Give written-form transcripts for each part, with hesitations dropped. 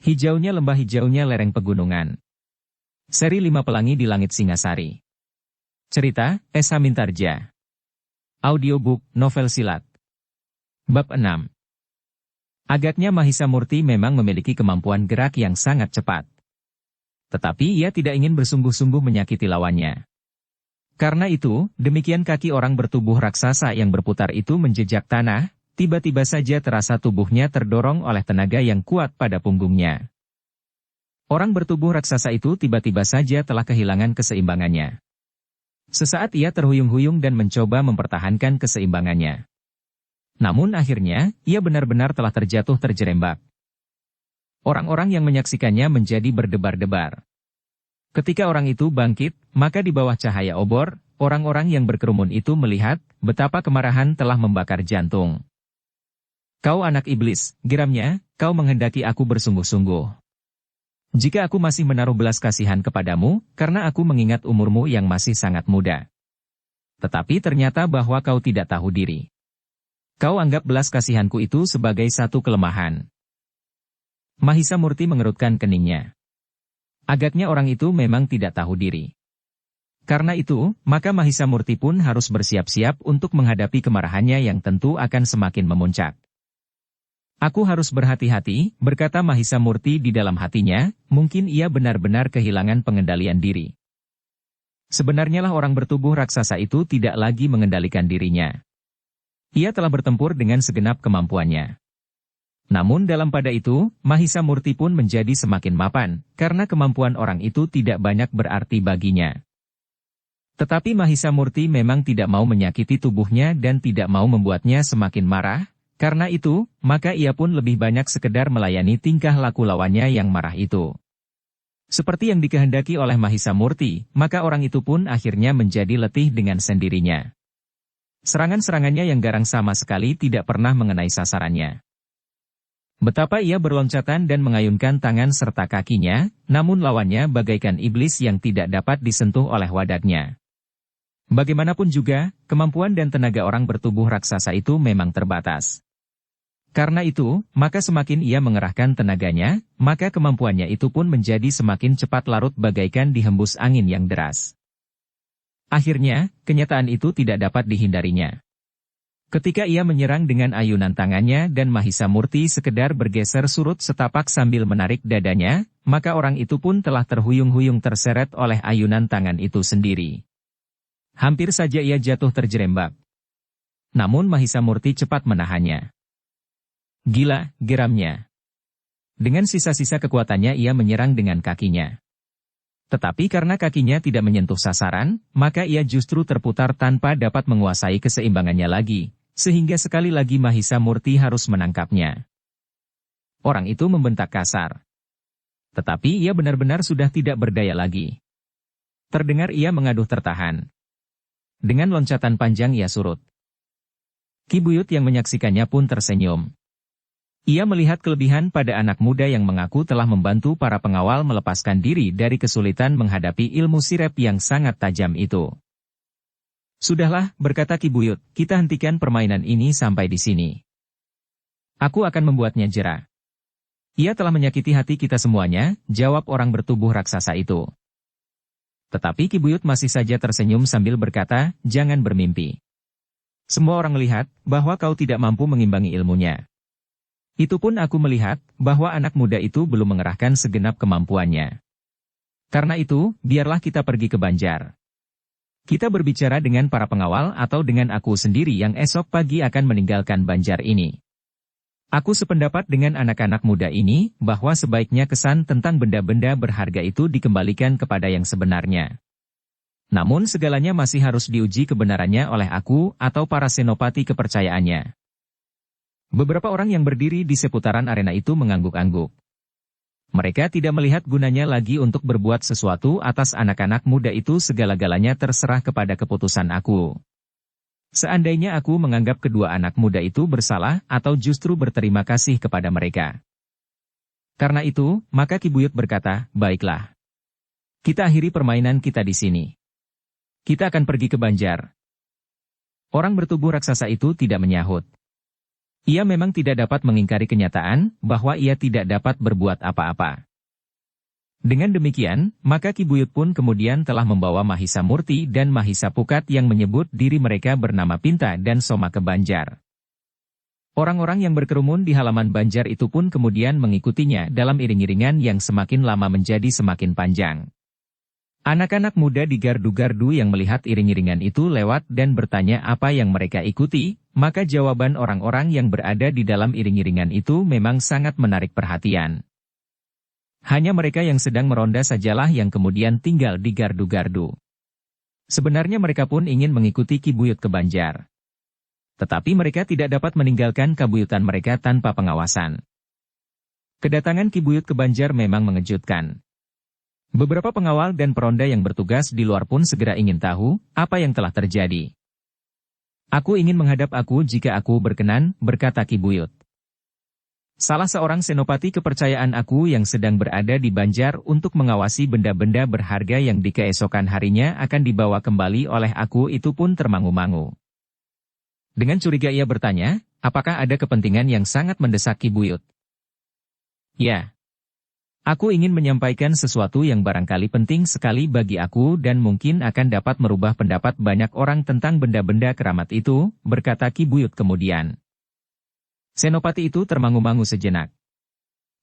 Hijaunya lembah, hijaunya lereng pegunungan. Seri 5 Pelangi di Langit Singasari. Cerita, S. Hamintarja. Audiobook, novel silat. Bab 6. Agaknya Mahisa Murti memang memiliki kemampuan gerak yang sangat cepat. Tetapi ia tidak ingin bersungguh-sungguh menyakiti lawannya. Karena itu, demikian kaki orang bertubuh raksasa yang berputar itu menjejak tanah, tiba-tiba saja terasa tubuhnya terdorong oleh tenaga yang kuat pada punggungnya. Orang bertubuh raksasa itu tiba-tiba saja telah kehilangan keseimbangannya. Sesaat ia terhuyung-huyung dan mencoba mempertahankan keseimbangannya. Namun akhirnya, ia benar-benar telah terjatuh terjerembab. Orang-orang yang menyaksikannya menjadi berdebar-debar. Ketika orang itu bangkit, maka di bawah cahaya obor, orang-orang yang berkerumun itu melihat betapa kemarahan telah membakar jantung. "Kau anak iblis," geramnya, "kau menghendaki aku bersungguh-sungguh. Jika aku masih menaruh belas kasihan kepadamu, karena aku mengingat umurmu yang masih sangat muda. Tetapi ternyata bahwa kau tidak tahu diri. Kau anggap belas kasihanku itu sebagai satu kelemahan." Mahisa Murti mengerutkan keningnya. Agaknya orang itu memang tidak tahu diri. Karena itu, maka Mahisa Murti pun harus bersiap-siap untuk menghadapi kemarahannya yang tentu akan semakin memuncak. "Aku harus berhati-hati," berkata Mahisa Murti di dalam hatinya, mungkin ia benar-benar kehilangan pengendalian diri. Sebenarnya lah orang bertubuh raksasa itu tidak lagi mengendalikan dirinya. Ia telah bertempur dengan segenap kemampuannya. Namun dalam pada itu, Mahisa Murti pun menjadi semakin mapan, karena kemampuan orang itu tidak banyak berarti baginya. Tetapi Mahisa Murti memang tidak mau menyakiti tubuhnya dan tidak mau membuatnya semakin marah, karena itu, maka ia pun lebih banyak sekedar melayani tingkah laku lawannya yang marah itu. Seperti yang dikehendaki oleh Mahisa Murti, maka orang itu pun akhirnya menjadi letih dengan sendirinya. Serangan-serangannya yang garang sama sekali tidak pernah mengenai sasarannya. Betapa ia berloncatan dan mengayunkan tangan serta kakinya, namun lawannya bagaikan iblis yang tidak dapat disentuh oleh wadahnya. Bagaimanapun juga, kemampuan dan tenaga orang bertubuh raksasa itu memang terbatas. Karena itu, maka semakin ia mengerahkan tenaganya, maka kemampuannya itu pun menjadi semakin cepat larut bagaikan dihembus angin yang deras. Akhirnya, kenyataan itu tidak dapat dihindarinya. Ketika ia menyerang dengan ayunan tangannya dan Mahisa Murti sekedar bergeser surut setapak sambil menarik dadanya, maka orang itu pun telah terhuyung-huyung terseret oleh ayunan tangan itu sendiri. Hampir saja ia jatuh terjerembab. Namun Mahisa Murti cepat menahannya. "Gila," geramnya. Dengan sisa-sisa kekuatannya ia menyerang dengan kakinya. Tetapi karena kakinya tidak menyentuh sasaran, maka ia justru terputar tanpa dapat menguasai keseimbangannya lagi, sehingga sekali lagi Mahisa Murti harus menangkapnya. Orang itu membentak kasar. Tetapi ia benar-benar sudah tidak berdaya lagi. Terdengar ia mengaduh tertahan. Dengan loncatan panjang ia surut. Ki Buyut yang menyaksikannya pun tersenyum. Ia melihat kelebihan pada anak muda yang mengaku telah membantu para pengawal melepaskan diri dari kesulitan menghadapi ilmu sirep yang sangat tajam itu. "Sudahlah," berkata Ki Buyut, "kita hentikan permainan ini sampai di sini. Aku akan membuatnya jera." "Ia telah menyakiti hati kita semuanya," jawab orang bertubuh raksasa itu. Tetapi Ki Buyut masih saja tersenyum sambil berkata, "Jangan bermimpi. Semua orang melihat bahwa kau tidak mampu mengimbangi ilmunya. Itu pun aku melihat bahwa anak muda itu belum mengerahkan segenap kemampuannya. Karena itu, biarlah kita pergi ke Banjar. Kita berbicara dengan para pengawal atau dengan aku sendiri yang esok pagi akan meninggalkan Banjar ini. Aku sependapat dengan anak-anak muda ini bahwa sebaiknya kesan tentang benda-benda berharga itu dikembalikan kepada yang sebenarnya. Namun segalanya masih harus diuji kebenarannya oleh aku atau para senopati kepercayaannya." Beberapa orang yang berdiri di seputaran arena itu mengangguk-angguk. Mereka tidak melihat gunanya lagi untuk berbuat sesuatu atas anak-anak muda itu, segala-galanya terserah kepada keputusan aku. Seandainya aku menganggap kedua anak muda itu bersalah atau justru berterima kasih kepada mereka. Karena itu, maka Ki Buyut berkata, "Baiklah. Kita akhiri permainan kita di sini. Kita akan pergi ke Banjar." Orang bertubuh raksasa itu tidak menyahut. Ia memang tidak dapat mengingkari kenyataan bahwa ia tidak dapat berbuat apa-apa. Dengan demikian, maka Ki Buyut pun kemudian telah membawa Mahisa Murti dan Mahisa Pukat yang menyebut diri mereka bernama Pinta dan Soma ke Banjar. Orang-orang yang berkerumun di halaman Banjar itu pun kemudian mengikutinya dalam iring-iringan yang semakin lama menjadi semakin panjang. Anak-anak muda di gardu-gardu yang melihat iring-iringan itu lewat dan bertanya apa yang mereka ikuti, maka jawaban orang-orang yang berada di dalam iring-iringan itu memang sangat menarik perhatian. Hanya mereka yang sedang meronda sajalah yang kemudian tinggal di gardu-gardu. Sebenarnya mereka pun ingin mengikuti Ki Buyut ke Banjar. Tetapi mereka tidak dapat meninggalkan kabuyutan mereka tanpa pengawasan. Kedatangan Ki Buyut ke Banjar memang mengejutkan. Beberapa pengawal dan peronda yang bertugas di luar pun segera ingin tahu apa yang telah terjadi. Aku ingin menghadap aku jika aku berkenan, berkata Ki Buyut. Salah seorang senopati kepercayaan aku yang sedang berada di Banjar untuk mengawasi benda-benda berharga yang di keesokan harinya akan dibawa kembali oleh aku itu pun termangu-mangu. Dengan curiga ia bertanya, apakah ada kepentingan yang sangat mendesak Ki Buyut? Ya. Aku ingin menyampaikan sesuatu yang barangkali penting sekali bagi aku dan mungkin akan dapat merubah pendapat banyak orang tentang benda-benda keramat itu, berkata Ki Buyut kemudian. Senopati itu termangu-mangu sejenak.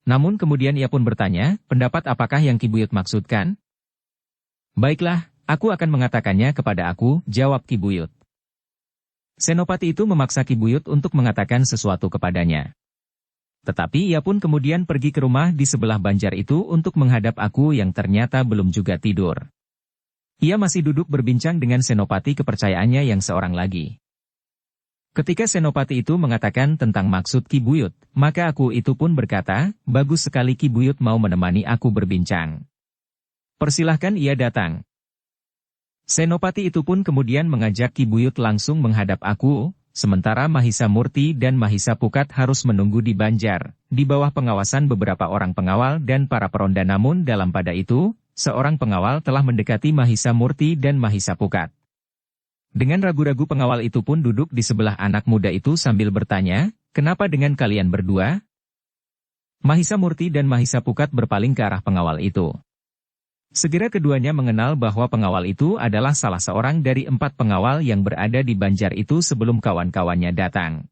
Namun kemudian ia pun bertanya, pendapat apakah yang Ki Buyut maksudkan? Baiklah, aku akan mengatakannya kepada aku, jawab Ki Buyut. Senopati itu memaksa Ki Buyut untuk mengatakan sesuatu kepadanya. Tetapi ia pun kemudian pergi ke rumah di sebelah Banjar itu untuk menghadap aku yang ternyata belum juga tidur. Ia masih duduk berbincang dengan senopati kepercayaannya yang seorang lagi. Ketika senopati itu mengatakan tentang maksud Ki Buyut, maka aku itu pun berkata, bagus sekali Ki Buyut mau menemani aku berbincang. Persilahkan ia datang. Senopati itu pun kemudian mengajak Ki Buyut langsung menghadap aku, sementara Mahisa Murti dan Mahisa Pukat harus menunggu di Banjar, di bawah pengawasan beberapa orang pengawal dan para peronda. Namun dalam pada itu, seorang pengawal telah mendekati Mahisa Murti dan Mahisa Pukat. Dengan ragu-ragu pengawal itu pun duduk di sebelah anak muda itu sambil bertanya, kenapa dengan kalian berdua? Mahisa Murti dan Mahisa Pukat berpaling ke arah pengawal itu. Segera keduanya mengenal bahwa pengawal itu adalah salah seorang dari 4 pengawal yang berada di Banjar itu sebelum kawan-kawannya datang.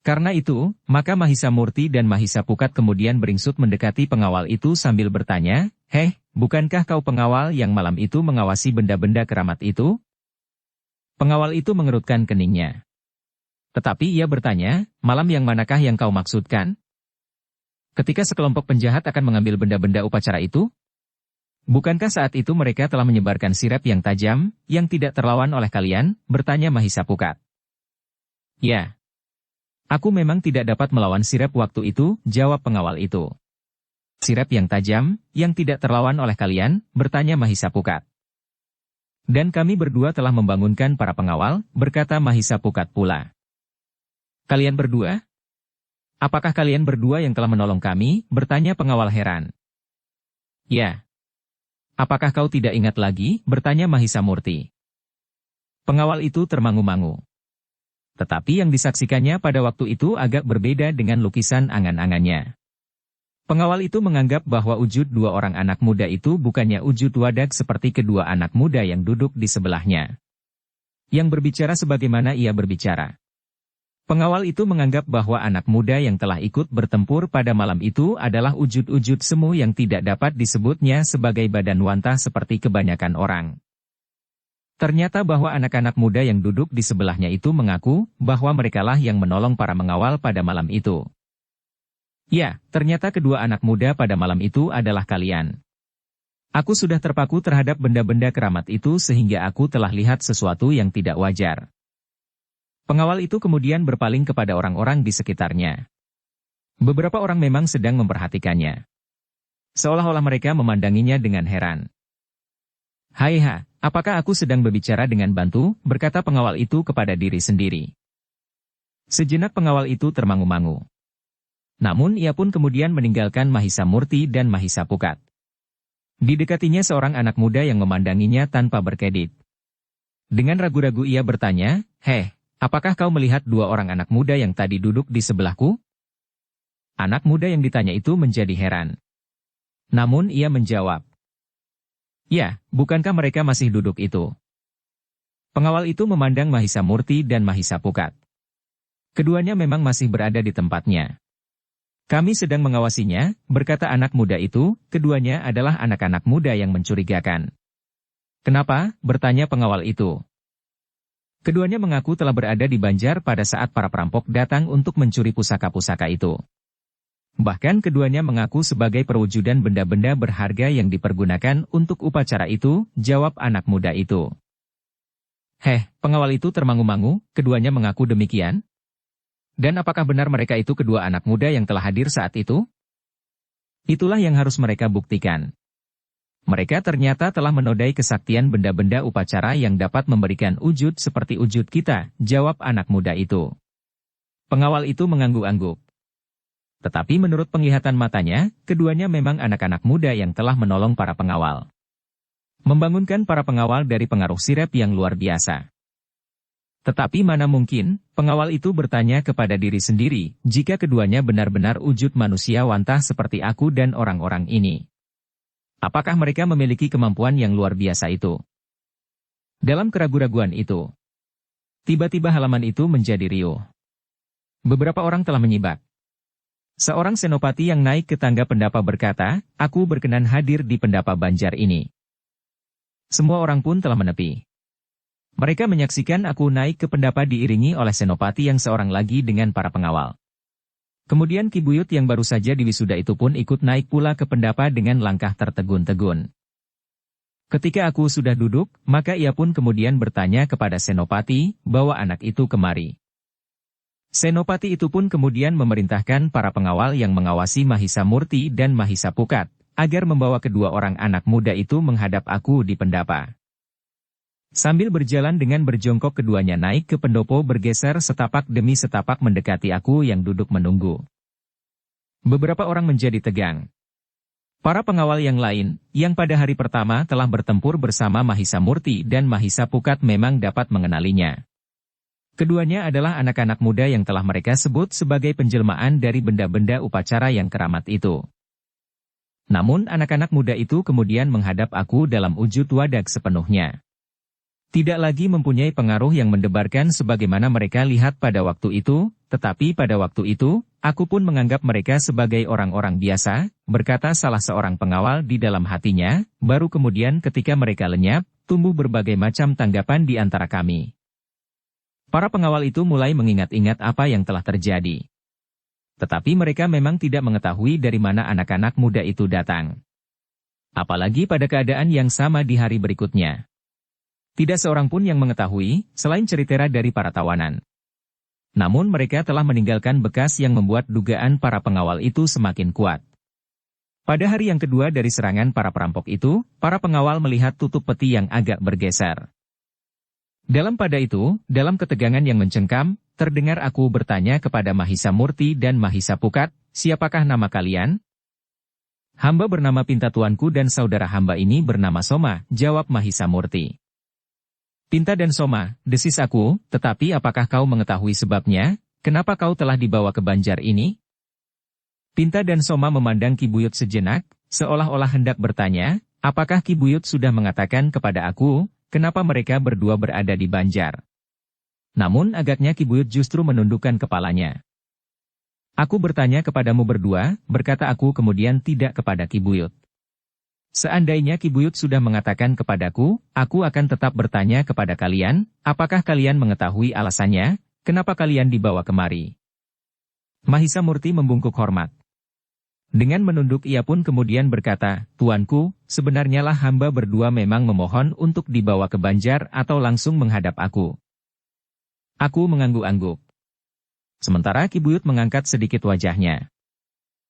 Karena itu, maka Mahisa Murti dan Mahisa Pukat kemudian beringsut mendekati pengawal itu sambil bertanya, bukankah kau pengawal yang malam itu mengawasi benda-benda keramat itu? Pengawal itu mengerutkan keningnya. Tetapi ia bertanya, malam yang manakah yang kau maksudkan? Ketika sekelompok penjahat akan mengambil benda-benda upacara itu? Bukankah saat itu mereka telah menyebarkan sirap yang tajam, yang tidak terlawan oleh kalian? Bertanya Mahisa Pukat. Ya. Aku memang tidak dapat melawan sirap waktu itu, jawab pengawal itu. Sirap yang tajam, yang tidak terlawan oleh kalian? Bertanya Mahisa Pukat. Dan kami berdua telah membangunkan para pengawal, berkata Mahisa Pukat pula. Kalian berdua? Apakah kalian berdua yang telah menolong kami? Bertanya pengawal heran. Ya. Apakah kau tidak ingat lagi? Bertanya Mahisa Murti. Pengawal itu termangu-mangu. Tetapi yang disaksikannya pada waktu itu agak berbeda dengan lukisan angan-angannya. Pengawal itu menganggap bahwa wujud 2 orang anak muda itu bukannya wujud wadak seperti kedua anak muda yang duduk di sebelahnya. Yang berbicara sebagaimana ia berbicara. Pengawal itu menganggap bahwa anak muda yang telah ikut bertempur pada malam itu adalah wujud-wujud semu yang tidak dapat disebutnya sebagai badan wanta seperti kebanyakan orang. Ternyata bahwa anak-anak muda yang duduk di sebelahnya itu mengaku bahwa merekalah yang menolong para mengawal pada malam itu. Ya, ternyata kedua anak muda pada malam itu adalah kalian. Aku sudah terpaku terhadap benda-benda keramat itu sehingga aku telah lihat sesuatu yang tidak wajar. Pengawal itu kemudian berpaling kepada orang-orang di sekitarnya. Beberapa orang memang sedang memperhatikannya. Seolah-olah mereka memandanginya dengan heran. Haiha, apakah aku sedang berbicara dengan bantu? Berkata pengawal itu kepada diri sendiri. Sejenak pengawal itu termangu-mangu. Namun ia pun kemudian meninggalkan Mahisa Murti dan Mahisa Pukat. Didekatinya seorang anak muda yang memandanginya tanpa berkedip. Dengan ragu-ragu ia bertanya, apakah kau melihat dua orang anak muda yang tadi duduk di sebelahku? Anak muda yang ditanya itu menjadi heran. Namun ia menjawab, ya, bukankah mereka masih duduk itu? Pengawal itu memandang Mahisa Murti dan Mahisa Pukat. Keduanya memang masih berada di tempatnya. Kami sedang mengawasinya, berkata anak muda itu, keduanya adalah anak-anak muda yang mencurigakan. Kenapa? Bertanya pengawal itu. Keduanya mengaku telah berada di Banjar pada saat para perampok datang untuk mencuri pusaka-pusaka itu. Bahkan keduanya mengaku sebagai perwujudan benda-benda berharga yang dipergunakan untuk upacara itu, jawab anak muda itu. Pengawal itu termangu-mangu, keduanya mengaku demikian? Dan apakah benar mereka itu kedua anak muda yang telah hadir saat itu? Itulah yang harus mereka buktikan. Mereka ternyata telah menodai kesaktian benda-benda upacara yang dapat memberikan wujud seperti wujud kita, jawab anak muda itu. Pengawal itu mengangguk-angguk. Tetapi menurut penglihatan matanya, keduanya memang anak-anak muda yang telah menolong para pengawal. Membangunkan para pengawal dari pengaruh sirep yang luar biasa. Tetapi mana mungkin, pengawal itu bertanya kepada diri sendiri, jika keduanya benar-benar wujud manusia wantah seperti aku dan orang-orang ini. Apakah mereka memiliki kemampuan yang luar biasa itu? Dalam keraguan-raguan itu, tiba-tiba halaman itu menjadi riuh. Beberapa orang telah menyibak. Seorang senopati yang naik ke tangga pendapa berkata, aku berkenan hadir di pendapa Banjar ini. Semua orang pun telah menepi. Mereka menyaksikan aku naik ke pendapa diiringi oleh senopati yang seorang lagi dengan para pengawal. Kemudian Ki Buyut yang baru saja diwisuda itu pun ikut naik pula ke pendapa dengan langkah tertegun-tegun. Ketika aku sudah duduk, maka ia pun kemudian bertanya kepada senopati, bawa anak itu kemari. Senopati itu pun kemudian memerintahkan para pengawal yang mengawasi Mahisa Murti dan Mahisa Pukat, agar membawa kedua orang anak muda itu menghadap aku di pendapa. Sambil berjalan dengan berjongkok keduanya naik ke pendopo bergeser setapak demi setapak mendekati aku yang duduk menunggu. Beberapa orang menjadi tegang. Para pengawal yang lain, yang pada hari pertama telah bertempur bersama Mahisa Murti dan Mahisa Pukat memang dapat mengenalinya. Keduanya adalah anak-anak muda yang telah mereka sebut sebagai penjelmaan dari benda-benda upacara yang keramat itu. Namun anak-anak muda itu kemudian menghadap aku dalam wujud wadak sepenuhnya. Tidak lagi mempunyai pengaruh yang mendebarkan sebagaimana mereka lihat pada waktu itu, tetapi pada waktu itu, aku pun menganggap mereka sebagai orang-orang biasa, berkata salah seorang pengawal di dalam hatinya, baru kemudian ketika mereka lenyap, tumbuh berbagai macam tanggapan di antara kami. Para pengawal itu mulai mengingat-ingat apa yang telah terjadi. Tetapi mereka memang tidak mengetahui dari mana anak-anak muda itu datang. Apalagi pada keadaan yang sama di hari berikutnya. Tidak seorang pun yang mengetahui, selain ceritera dari para tawanan. Namun mereka telah meninggalkan bekas yang membuat dugaan para pengawal itu semakin kuat. Pada hari yang kedua dari serangan para perampok itu, para pengawal melihat tutup peti yang agak bergeser. Dalam ketegangan yang mencengkam, terdengar aku bertanya kepada Mahisa Murti dan Mahisa Pukat, siapakah nama kalian? Hamba bernama Pinta tuanku dan saudara hamba ini bernama Soma, jawab Mahisa Murti. Pinta dan Soma, desis aku, tetapi apakah kau mengetahui sebabnya, kenapa kau telah dibawa ke Banjar ini? Pinta dan Soma memandang Ki Buyut sejenak, seolah-olah hendak bertanya, apakah Ki Buyut sudah mengatakan kepada aku, kenapa mereka berdua berada di Banjar? Namun agaknya Ki Buyut justru menundukkan kepalanya. Aku bertanya kepadamu berdua, berkata aku kemudian tidak kepada Ki Buyut. Seandainya Ki Buyut sudah mengatakan kepadaku, aku akan tetap bertanya kepada kalian, apakah kalian mengetahui alasannya, kenapa kalian dibawa kemari? Mahisa Murti membungkuk hormat. Dengan menunduk ia pun kemudian berkata, Tuanku, sebenarnya lah hamba berdua memang memohon untuk dibawa ke Banjar atau langsung menghadap aku. Aku mengangguk-angguk. Sementara Ki Buyut mengangkat sedikit wajahnya.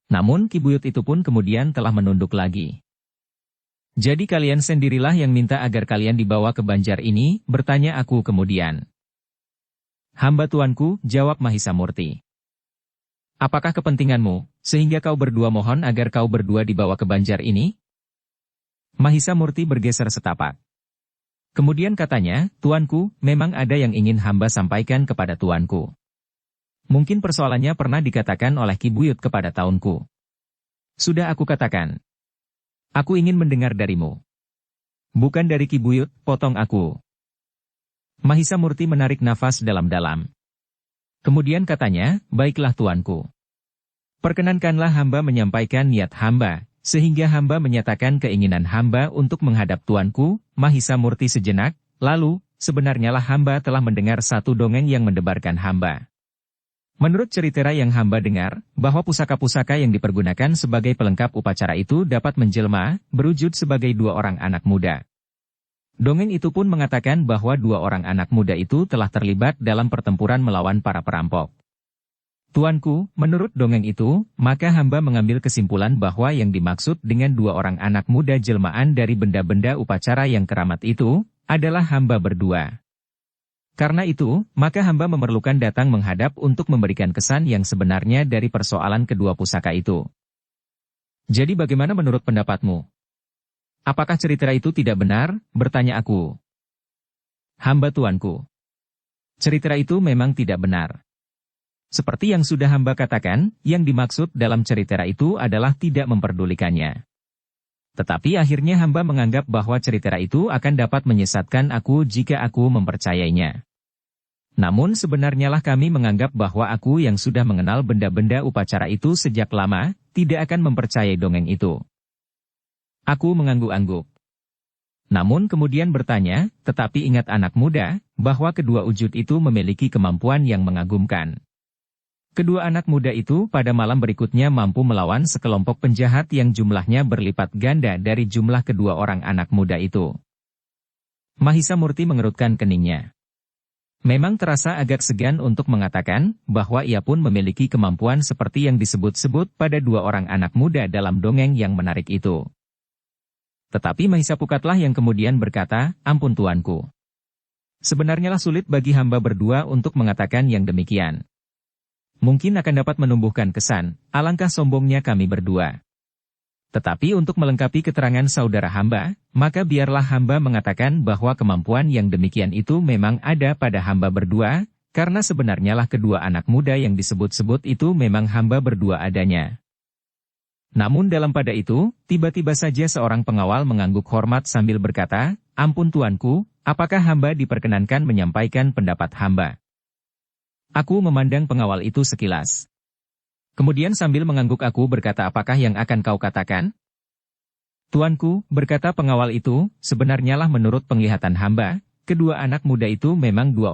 Namun Ki Buyut itu pun kemudian telah menunduk lagi. Jadi kalian sendirilah yang minta agar kalian dibawa ke Banjar ini, bertanya aku kemudian. Hamba tuanku, jawab Mahisa Murti. Apakah kepentinganmu, sehingga kau berdua mohon agar kau berdua dibawa ke Banjar ini? Mahisa Murti bergeser setapak. Kemudian katanya, "Tuanku, memang ada yang ingin hamba sampaikan kepada tuanku. Mungkin persoalannya pernah dikatakan oleh Ki Buyut kepada taunku. Sudah aku katakan. Aku ingin mendengar darimu." "Bukan dari Ki Buyut," potong aku. Mahisa Murti menarik nafas dalam-dalam. Kemudian katanya, "Baiklah tuanku. Perkenankanlah hamba menyampaikan niat hamba, sehingga hamba menyatakan keinginan hamba untuk menghadap tuanku." Mahisa Murti sejenak, lalu, "Sebenarnya lah hamba telah mendengar satu dongeng yang mendebarkan hamba. Menurut cerita yang hamba dengar, bahwa pusaka-pusaka yang dipergunakan sebagai pelengkap upacara itu dapat menjelma, berwujud sebagai dua orang anak muda. Dongeng itu pun mengatakan bahwa dua orang anak muda itu telah terlibat dalam pertempuran melawan para perampok. Tuanku, menurut dongeng itu, maka hamba mengambil kesimpulan bahwa yang dimaksud dengan dua orang anak muda jelmaan dari benda-benda upacara yang keramat itu, adalah hamba berdua. Karena itu, maka hamba memerlukan datang menghadap untuk memberikan kesan yang sebenarnya dari persoalan kedua pusaka itu." "Jadi bagaimana menurut pendapatmu? Apakah cerita itu tidak benar?" bertanya aku. "Hamba tuanku. Cerita itu memang tidak benar. Seperti yang sudah hamba katakan, yang dimaksud dalam cerita itu adalah tidak memperdulikannya. Tetapi akhirnya hamba menganggap bahwa cerita itu akan dapat menyesatkan aku jika aku mempercayainya. Namun sebenarnya lah kami menganggap bahwa aku yang sudah mengenal benda-benda upacara itu sejak lama, tidak akan mempercayai dongeng itu." Aku mengangguk-angguk. Namun kemudian bertanya, "Tetapi ingat anak muda, bahwa kedua wujud itu memiliki kemampuan yang mengagumkan. Kedua anak muda itu pada malam berikutnya mampu melawan sekelompok penjahat yang jumlahnya berlipat ganda dari jumlah kedua orang anak muda itu." Mahisa Murti mengerutkan keningnya. Memang terasa agak segan untuk mengatakan bahwa ia pun memiliki kemampuan seperti yang disebut-sebut pada dua orang anak muda dalam dongeng yang menarik itu. Tetapi Mahisa Pukatlah yang kemudian berkata, "Ampun tuanku. Sebenarnya lah sulit bagi hamba berdua untuk mengatakan yang demikian. Mungkin akan dapat menumbuhkan kesan, alangkah sombongnya kami berdua. Tetapi untuk melengkapi keterangan saudara hamba, maka biarlah hamba mengatakan bahwa kemampuan yang demikian itu memang ada pada hamba berdua, karena sebenarnya lah kedua anak muda yang disebut-sebut itu memang hamba berdua adanya." Namun dalam pada itu, tiba-tiba saja seorang pengawal mengangguk hormat sambil berkata, "Ampun tuanku, apakah hamba diperkenankan menyampaikan pendapat hamba?" Aku memandang pengawal itu sekilas. Kemudian sambil mengangguk aku berkata, "Apakah yang akan kau katakan?" "Tuanku," berkata pengawal itu, "sebenarnya lah menurut penglihatan hamba, kedua anak muda itu memang kedua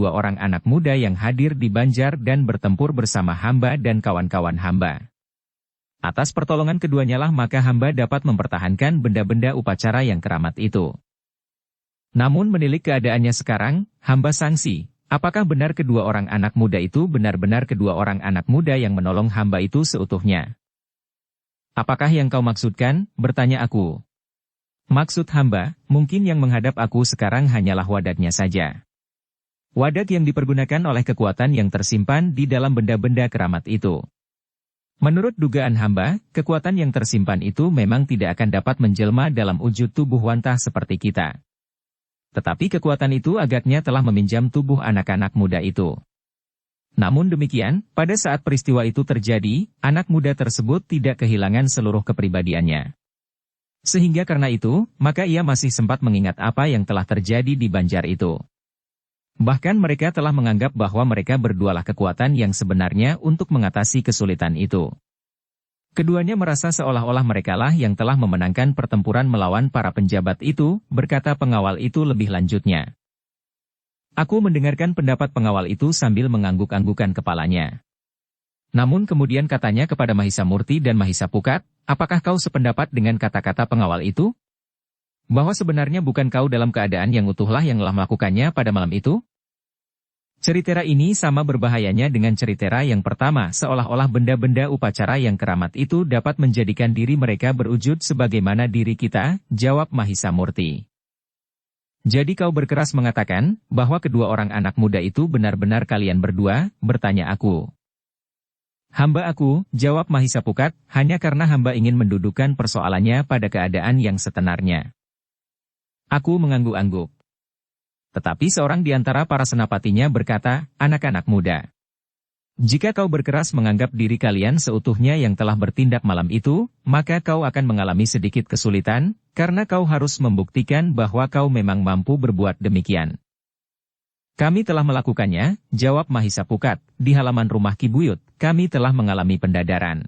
orang anak muda yang hadir di Banjar dan bertempur bersama hamba dan kawan-kawan hamba. Atas pertolongan keduanya lah maka hamba dapat mempertahankan benda-benda upacara yang keramat itu. Namun menilik keadaannya sekarang, hamba sangsi. Apakah benar kedua orang anak muda itu benar-benar kedua orang anak muda yang menolong hamba itu seutuhnya?" "Apakah yang kau maksudkan?" bertanya aku. "Maksud hamba, mungkin yang menghadap aku sekarang hanyalah wadatnya saja. Wadat yang dipergunakan oleh kekuatan yang tersimpan di dalam benda-benda keramat itu. Menurut dugaan hamba, kekuatan yang tersimpan itu memang tidak akan dapat menjelma dalam wujud tubuh wantah seperti kita. Tetapi kekuatan itu agaknya telah meminjam tubuh anak-anak muda itu. Namun demikian, pada saat peristiwa itu terjadi, anak muda tersebut tidak kehilangan seluruh kepribadiannya. Sehingga karena itu, maka ia masih sempat mengingat apa yang telah terjadi di Banjar itu. Bahkan mereka telah menganggap bahwa mereka berdualah kekuatan yang sebenarnya untuk mengatasi kesulitan itu. Keduanya merasa seolah-olah merekalah yang telah memenangkan pertempuran melawan para penjabat itu," berkata pengawal itu lebih lanjutnya. Aku mendengarkan pendapat pengawal itu sambil mengangguk-anggukan kepalanya. Namun kemudian katanya kepada Mahisa Murti dan Mahisa Pukat, "Apakah kau sependapat dengan kata-kata pengawal itu? Bahwa sebenarnya bukan kau dalam keadaan yang utuhlah yang telah melakukannya pada malam itu?" Cerita ini sama berbahayanya dengan cerita yang pertama, seolah-olah benda-benda upacara yang keramat itu dapat menjadikan diri mereka berwujud sebagaimana diri kita, jawab Mahisa Murti. "Jadi kau berkeras mengatakan, bahwa kedua orang anak muda itu benar-benar kalian berdua?" bertanya aku. "Hamba aku," jawab Mahisa Pukat, "hanya karena hamba ingin mendudukan persoalannya pada keadaan yang sebenarnya." Aku mengangguk-angguk. Tetapi seorang di antara para senapatinya berkata, anak-anak muda. Jika kau berkeras menganggap diri kalian seutuhnya yang telah bertindak malam itu, maka kau akan mengalami sedikit kesulitan, karena kau harus membuktikan bahwa kau memang mampu berbuat demikian. Kami telah melakukannya, jawab Mahisa Pukat, di halaman rumah Ki Buyut, kami telah mengalami pendadaran.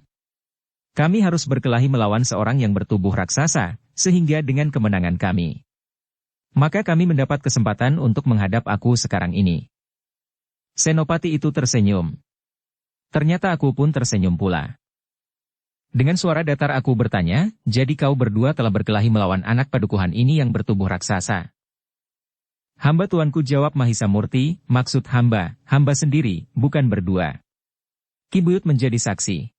Kami harus berkelahi melawan seorang yang bertubuh raksasa, sehingga dengan kemenangan kami, maka kami mendapat kesempatan untuk menghadap aku sekarang ini. Senopati itu tersenyum. Ternyata aku pun tersenyum pula. Dengan suara datar aku bertanya, jadi kau berdua telah berkelahi melawan anak padukuhan ini yang bertubuh raksasa? Hamba tuanku, jawab Mahisa Murti, maksud hamba sendiri, bukan berdua. Ki Buyut menjadi saksi.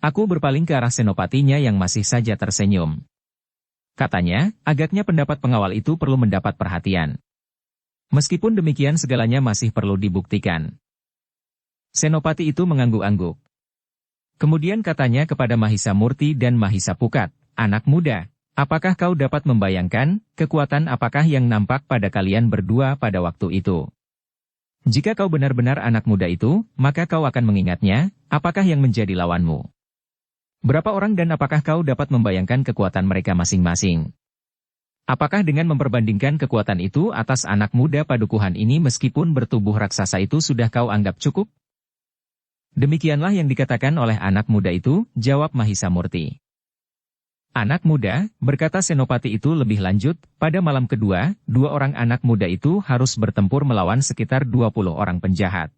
Aku berpaling ke arah senopatinya yang masih saja tersenyum. Katanya, agaknya pendapat pengawal itu perlu mendapat perhatian. Meskipun demikian segalanya masih perlu dibuktikan. Senopati itu mengangguk-angguk. Kemudian katanya kepada Mahisa Murti dan Mahisa Pukat, anak muda, apakah kau dapat membayangkan, kekuatan apakah yang nampak pada kalian berdua pada waktu itu? Jika kau benar-benar anak muda itu, maka kau akan mengingatnya, apakah yang menjadi lawanmu? Berapa orang dan apakah kau dapat membayangkan kekuatan mereka masing-masing? Apakah dengan memperbandingkan kekuatan itu atas anak muda padukuhan ini meskipun bertubuh raksasa itu sudah kau anggap cukup? Demikianlah yang dikatakan oleh anak muda itu, jawab Mahisa Murti. Anak muda, berkata senopati itu lebih lanjut, pada malam kedua, 2 orang anak muda itu harus bertempur melawan sekitar 20 orang penjahat.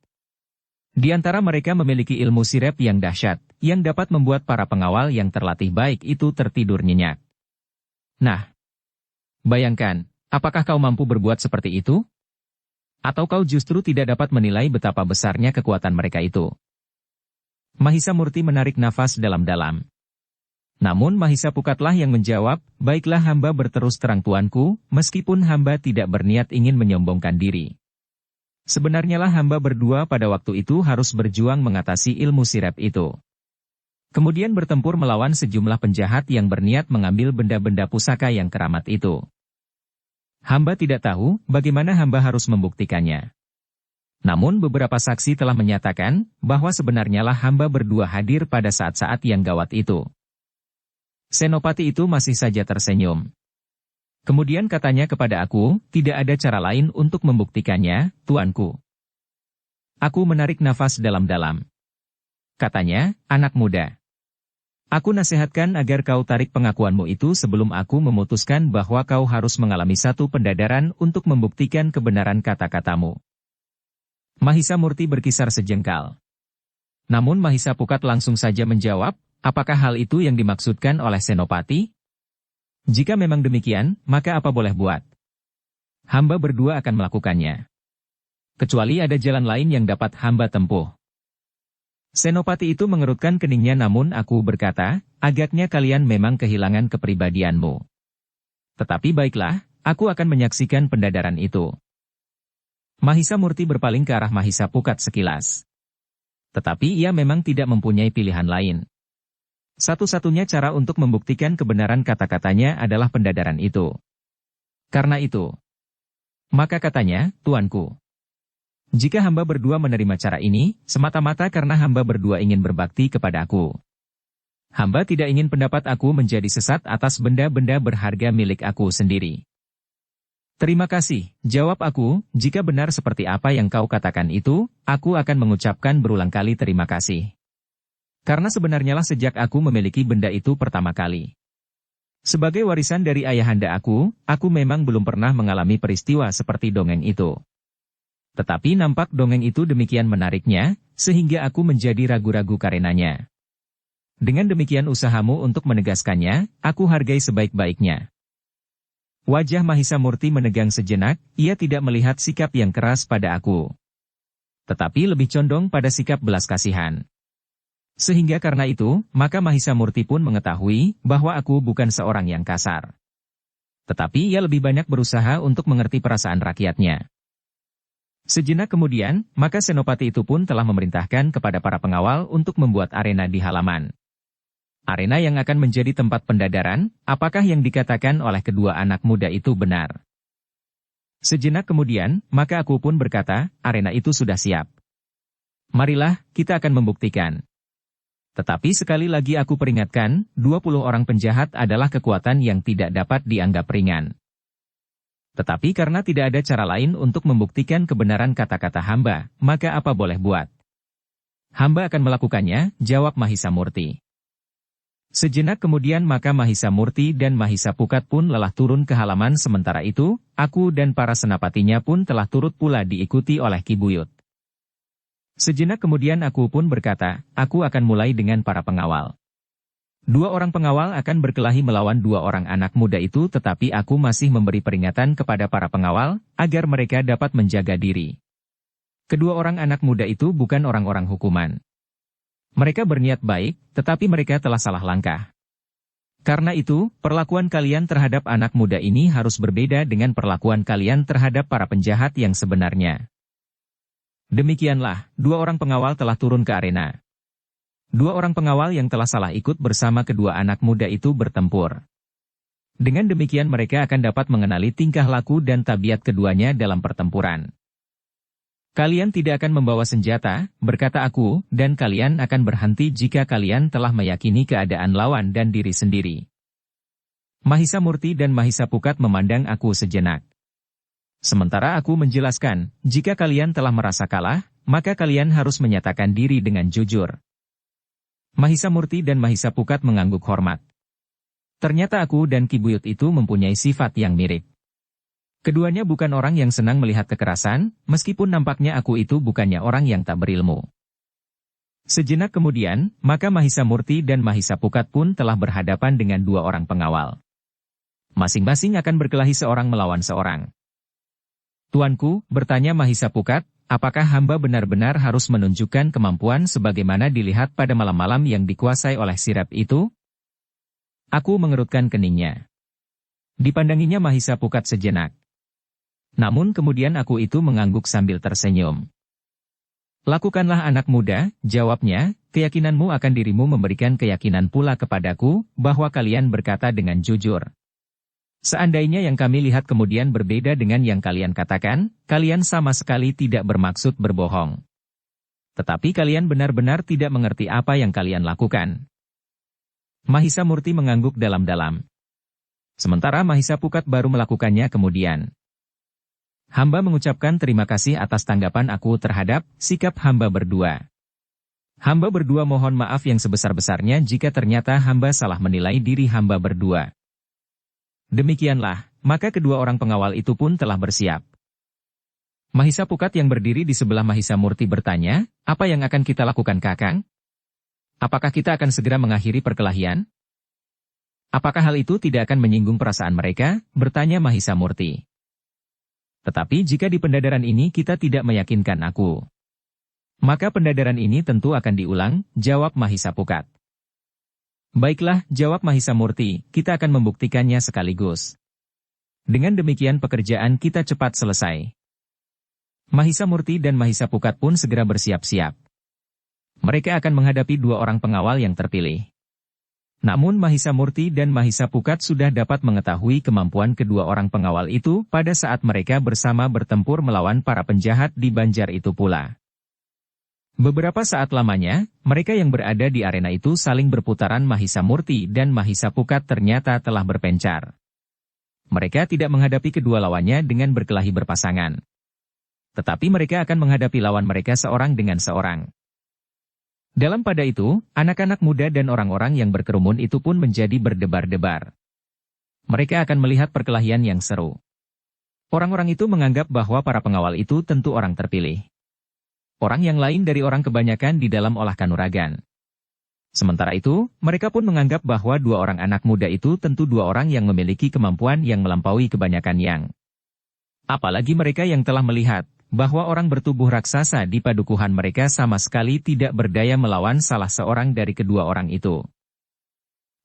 Di antara mereka memiliki ilmu sirep yang dahsyat, yang dapat membuat para pengawal yang terlatih baik itu tertidur nyenyak. Nah, bayangkan, apakah kau mampu berbuat seperti itu? Atau kau justru tidak dapat menilai betapa besarnya kekuatan mereka itu? Mahisa Murti menarik nafas dalam-dalam. Namun Mahisa Pukatlah yang menjawab, baiklah hamba berterus terang tuanku, meskipun hamba tidak berniat ingin menyombongkan diri. Sebenarnya lah hamba berdua pada waktu itu harus berjuang mengatasi ilmu sirep itu. Kemudian bertempur melawan sejumlah penjahat yang berniat mengambil benda-benda pusaka yang keramat itu. Hamba tidak tahu bagaimana hamba harus membuktikannya. Namun beberapa saksi telah menyatakan bahwa sebenarnya lah hamba berdua hadir pada saat-saat yang gawat itu. Senopati itu masih saja tersenyum. Kemudian katanya kepada aku, tidak ada cara lain untuk membuktikannya, tuanku. Aku menarik nafas dalam-dalam. Katanya, anak muda. Aku nasihatkan agar kau tarik pengakuanmu itu sebelum aku memutuskan bahwa kau harus mengalami satu pendadaran untuk membuktikan kebenaran kata-katamu. Mahisa Murti berkisar sejengkal. Namun Mahisa Pukat langsung saja menjawab, apakah hal itu yang dimaksudkan oleh senopati? Jika memang demikian, maka apa boleh buat? Hamba berdua akan melakukannya. Kecuali ada jalan lain yang dapat hamba tempuh. Senopati itu mengerutkan keningnya, namun aku berkata, agaknya kalian memang kehilangan kepribadianmu. Tetapi baiklah, aku akan menyaksikan pendadaran itu. Mahisa Murti berpaling ke arah Mahisa Pukat sekilas. Tetapi ia memang tidak mempunyai pilihan lain. Satu-satunya cara untuk membuktikan kebenaran kata-katanya adalah pendadaran itu. Karena itu, maka katanya, tuanku, jika hamba berdua menerima cara ini, semata-mata karena hamba berdua ingin berbakti kepada aku. Hamba tidak ingin pendapat aku menjadi sesat atas benda-benda berharga milik aku sendiri. Terima kasih, jawab aku, jika benar seperti apa yang kau katakan itu, aku akan mengucapkan berulang kali terima kasih. Karena sebenarnya lah sejak aku memiliki benda itu pertama kali. Sebagai warisan dari ayahanda aku memang belum pernah mengalami peristiwa seperti dongeng itu. Tetapi nampak dongeng itu demikian menariknya, sehingga aku menjadi ragu-ragu karenanya. Dengan demikian usahamu untuk menegaskannya, aku hargai sebaik-baiknya. Wajah Mahisa Murti menegang sejenak, ia tidak melihat sikap yang keras pada aku. Tetapi lebih condong pada sikap belas kasihan. Sehingga karena itu, maka Mahisa Murti pun mengetahui bahwa aku bukan seorang yang kasar. Tetapi ia lebih banyak berusaha untuk mengerti perasaan rakyatnya. Sejenak kemudian, maka senopati itu pun telah memerintahkan kepada para pengawal untuk membuat arena di halaman. Arena yang akan menjadi tempat pendadaran, apakah yang dikatakan oleh kedua anak muda itu benar? Sejenak kemudian, maka aku pun berkata, arena itu sudah siap. Marilah, kita akan membuktikan. Tetapi sekali lagi aku peringatkan, 20 orang penjahat adalah kekuatan yang tidak dapat dianggap ringan. Tetapi karena tidak ada cara lain untuk membuktikan kebenaran kata-kata hamba, maka apa boleh buat? Hamba akan melakukannya, jawab Mahisa Murti. Sejenak kemudian maka Mahisa Murti dan Mahisa Pukat pun lelah turun ke halaman, sementara itu, aku dan para senapatinya pun telah turut pula diikuti oleh Ki Buyut. Sejenak kemudian aku pun berkata, aku akan mulai dengan para pengawal. 2 orang pengawal akan berkelahi melawan 2 orang anak muda itu, tetapi aku masih memberi peringatan kepada para pengawal, agar mereka dapat menjaga diri. Kedua orang anak muda itu bukan orang-orang hukuman. Mereka berniat baik, tetapi mereka telah salah langkah. Karena itu, perlakuan kalian terhadap anak muda ini harus berbeda dengan perlakuan kalian terhadap para penjahat yang sebenarnya. Demikianlah, 2 orang pengawal telah turun ke arena. 2 orang pengawal yang telah salah ikut bersama kedua anak muda itu bertempur. Dengan demikian mereka akan dapat mengenali tingkah laku dan tabiat keduanya dalam pertempuran. Kalian tidak akan membawa senjata, berkata aku, dan kalian akan berhenti jika kalian telah meyakini keadaan lawan dan diri sendiri. Mahisa Murti dan Mahisa Pukat memandang aku sejenak. Sementara aku menjelaskan, jika kalian telah merasa kalah, maka kalian harus menyatakan diri dengan jujur. Mahisa Murti dan Mahisa Pukat mengangguk hormat. Ternyata aku dan Ki Buyut itu mempunyai sifat yang mirip. Keduanya bukan orang yang senang melihat kekerasan, meskipun nampaknya aku itu bukannya orang yang tak berilmu. Sejenak kemudian, maka Mahisa Murti dan Mahisa Pukat pun telah berhadapan dengan 2 orang pengawal. Masing-masing akan berkelahi seorang melawan seorang. Tuanku, bertanya Mahisa Pukat, apakah hamba benar-benar harus menunjukkan kemampuan sebagaimana dilihat pada malam-malam yang dikuasai oleh Sirep itu? Aku mengerutkan keningnya. Dipandanginya Mahisa Pukat sejenak. Namun kemudian aku itu mengangguk sambil tersenyum. Lakukanlah anak muda, jawabnya, keyakinanmu akan dirimu memberikan keyakinan pula kepadaku, bahwa kalian berkata dengan jujur. Seandainya yang kami lihat kemudian berbeda dengan yang kalian katakan, kalian sama sekali tidak bermaksud berbohong. Tetapi kalian benar-benar tidak mengerti apa yang kalian lakukan. Mahisa Murti mengangguk dalam-dalam. Sementara Mahisa Pukat baru melakukannya kemudian. Hamba mengucapkan terima kasih atas tanggapan aku terhadap sikap hamba berdua. Hamba berdua mohon maaf yang sebesar-besarnya jika ternyata hamba salah menilai diri hamba berdua. Demikianlah, maka kedua orang pengawal itu pun telah bersiap. Mahisa Pukat yang berdiri di sebelah Mahisa Murti bertanya, apa yang akan kita lakukan Kakang? Apakah kita akan segera mengakhiri perkelahian? Apakah hal itu tidak akan menyinggung perasaan mereka? Bertanya Mahisa Murti. Tetapi jika di pendadaran ini kita tidak meyakinkan aku, maka pendadaran ini tentu akan diulang, jawab Mahisa Pukat. Baiklah, jawab Mahisa Murti, kita akan membuktikannya sekaligus. Dengan demikian pekerjaan kita cepat selesai. Mahisa Murti dan Mahisa Pukat pun segera bersiap-siap. Mereka akan menghadapi 2 orang pengawal yang terpilih. Namun Mahisa Murti dan Mahisa Pukat sudah dapat mengetahui kemampuan kedua orang pengawal itu pada saat mereka bersama bertempur melawan para penjahat di Banjar itu pula. Beberapa saat lamanya, mereka yang berada di arena itu saling berputaran. Mahisa Murti dan Mahisa Pukat ternyata telah berpencar. Mereka tidak menghadapi kedua lawannya dengan berkelahi berpasangan. Tetapi mereka akan menghadapi lawan mereka seorang dengan seorang. Dalam pada itu, anak-anak muda dan orang-orang yang berkerumun itu pun menjadi berdebar-debar. Mereka akan melihat perkelahian yang seru. Orang-orang itu menganggap bahwa para pengawal itu tentu orang terpilih. Orang yang lain dari orang kebanyakan di dalam olah kanuragan. Sementara itu, mereka pun menganggap bahwa 2 orang anak muda itu tentu 2 orang yang memiliki kemampuan yang melampaui kebanyakan yang. Apalagi mereka yang telah melihat bahwa orang bertubuh raksasa di padukuhan mereka sama sekali tidak berdaya melawan salah seorang dari kedua orang itu.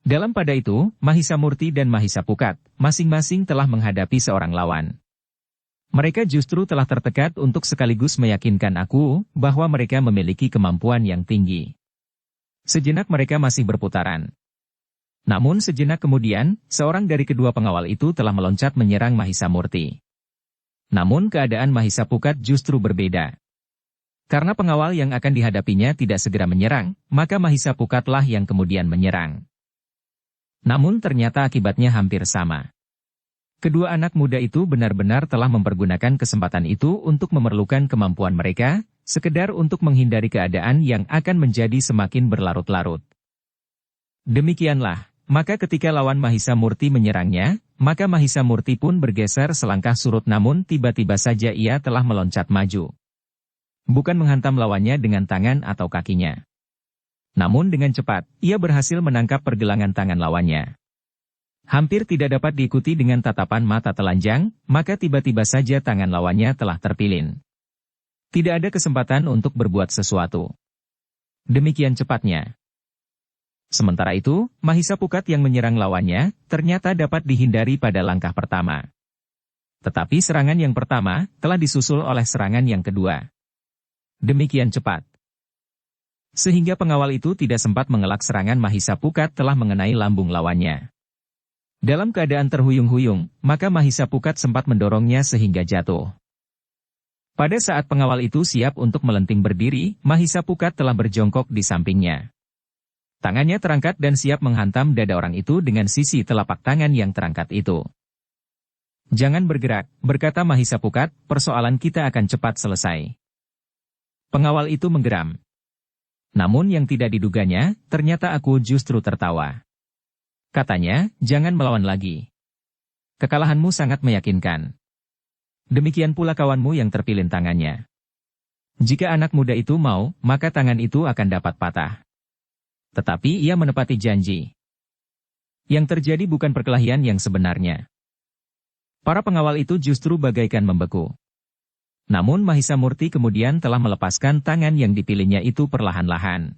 Dalam pada itu, Mahisa Murti dan Mahisa Pukat, masing-masing telah menghadapi seorang lawan. Mereka justru telah tertekat untuk sekaligus meyakinkan aku, bahwa mereka memiliki kemampuan yang tinggi. Sejenak mereka masih berputaran. Namun sejenak kemudian, seorang dari kedua pengawal itu telah meloncat menyerang Mahisa Murti. Namun keadaan Mahisa Pukat justru berbeda. Karena pengawal yang akan dihadapinya tidak segera menyerang, maka Mahisa Pukatlah yang kemudian menyerang. Namun ternyata akibatnya hampir sama. Kedua anak muda itu benar-benar telah mempergunakan kesempatan itu untuk memerlukan kemampuan mereka, sekedar untuk menghindari keadaan yang akan menjadi semakin berlarut-larut. Demikianlah, maka ketika lawan Mahisa Murti menyerangnya, maka Mahisa Murti pun bergeser selangkah surut namun tiba-tiba saja ia telah meloncat maju. Bukan menghantam lawannya dengan tangan atau kakinya. Namun dengan cepat, ia berhasil menangkap pergelangan tangan lawannya. Hampir tidak dapat diikuti dengan tatapan mata telanjang, maka tiba-tiba saja tangan lawannya telah terpilin. Tidak ada kesempatan untuk berbuat sesuatu. Demikian cepatnya. Sementara itu, Mahisa Pukat yang menyerang lawannya, ternyata dapat dihindari pada langkah pertama. Tetapi serangan yang pertama, telah disusul oleh serangan yang kedua. Demikian cepat. Sehingga pengawal itu tidak sempat mengelak serangan Mahisa Pukat telah mengenai lambung lawannya. Dalam keadaan terhuyung-huyung, maka Mahisa Pukat sempat mendorongnya sehingga jatuh. Pada saat pengawal itu siap untuk melenting berdiri, Mahisa Pukat telah berjongkok di sampingnya. Tangannya terangkat dan siap menghantam dada orang itu dengan sisi telapak tangan yang terangkat itu. "Jangan bergerak," berkata Mahisa Pukat, "persoalan kita akan cepat selesai." Pengawal itu menggeram. Namun yang tidak diduganya, ternyata aku justru tertawa. Katanya, "Jangan melawan lagi. Kekalahanmu sangat meyakinkan. Demikian pula kawanmu yang terpilin tangannya. Jika anak muda itu mau, maka tangan itu akan dapat patah." Tetapi ia menepati janji. Yang terjadi bukan perkelahian yang sebenarnya. Para pengawal itu justru bagaikan membeku. Namun Mahisa Murti kemudian telah melepaskan tangan yang dipilihnya itu perlahan-lahan.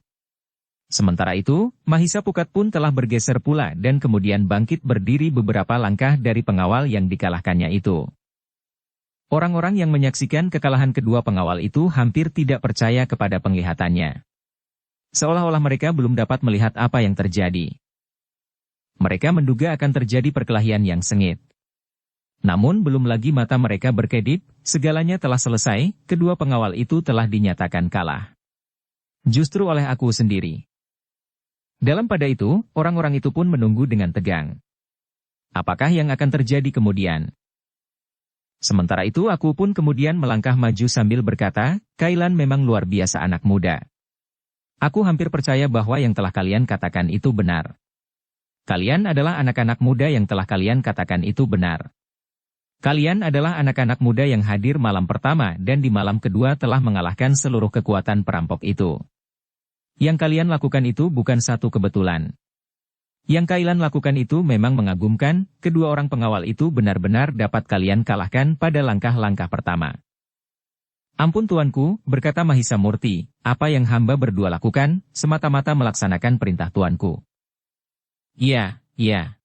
Sementara itu, Mahisa Pukat pun telah bergeser pula dan kemudian bangkit berdiri beberapa langkah dari pengawal yang dikalahkannya itu. Orang-orang yang menyaksikan kekalahan kedua pengawal itu hampir tidak percaya kepada penglihatannya. Seolah-olah mereka belum dapat melihat apa yang terjadi. Mereka menduga akan terjadi perkelahian yang sengit. Namun belum lagi mata mereka berkedip, segalanya telah selesai, kedua pengawal itu telah dinyatakan kalah. Justru oleh aku sendiri. Dalam pada itu, orang-orang itu pun menunggu dengan tegang. Apakah yang akan terjadi kemudian? Sementara itu aku pun kemudian melangkah maju sambil berkata, "Kailan memang luar biasa anak muda. Aku hampir percaya bahwa yang telah kalian katakan itu benar. Kalian adalah anak-anak muda yang telah kalian katakan itu benar. Kalian adalah anak-anak muda yang hadir malam pertama dan di malam kedua telah mengalahkan seluruh kekuatan perampok itu. Yang kalian lakukan itu bukan satu kebetulan. Yang kalian lakukan itu memang mengagumkan, kedua orang pengawal itu benar-benar dapat kalian kalahkan pada langkah-langkah pertama." "Ampun tuanku," berkata Mahisa Murti, "apa yang hamba berdua lakukan, semata-mata melaksanakan perintah tuanku." "Iya, iya.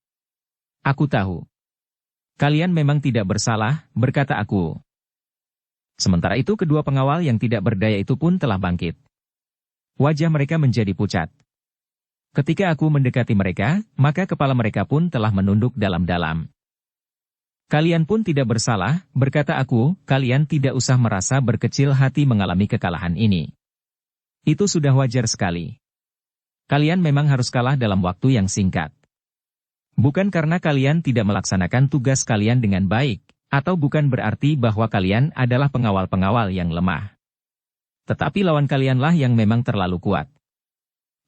Aku tahu. Kalian memang tidak bersalah," berkata aku. Sementara itu kedua pengawal yang tidak berdaya itu pun telah bangkit. Wajah mereka menjadi pucat. Ketika aku mendekati mereka, maka kepala mereka pun telah menunduk dalam-dalam. "Kalian pun tidak bersalah," berkata aku, "kalian tidak usah merasa berkecil hati mengalami kekalahan ini. Itu sudah wajar sekali. Kalian memang harus kalah dalam waktu yang singkat. Bukan karena kalian tidak melaksanakan tugas kalian dengan baik, atau bukan berarti bahwa kalian adalah pengawal-pengawal yang lemah. Tetapi lawan kalianlah yang memang terlalu kuat.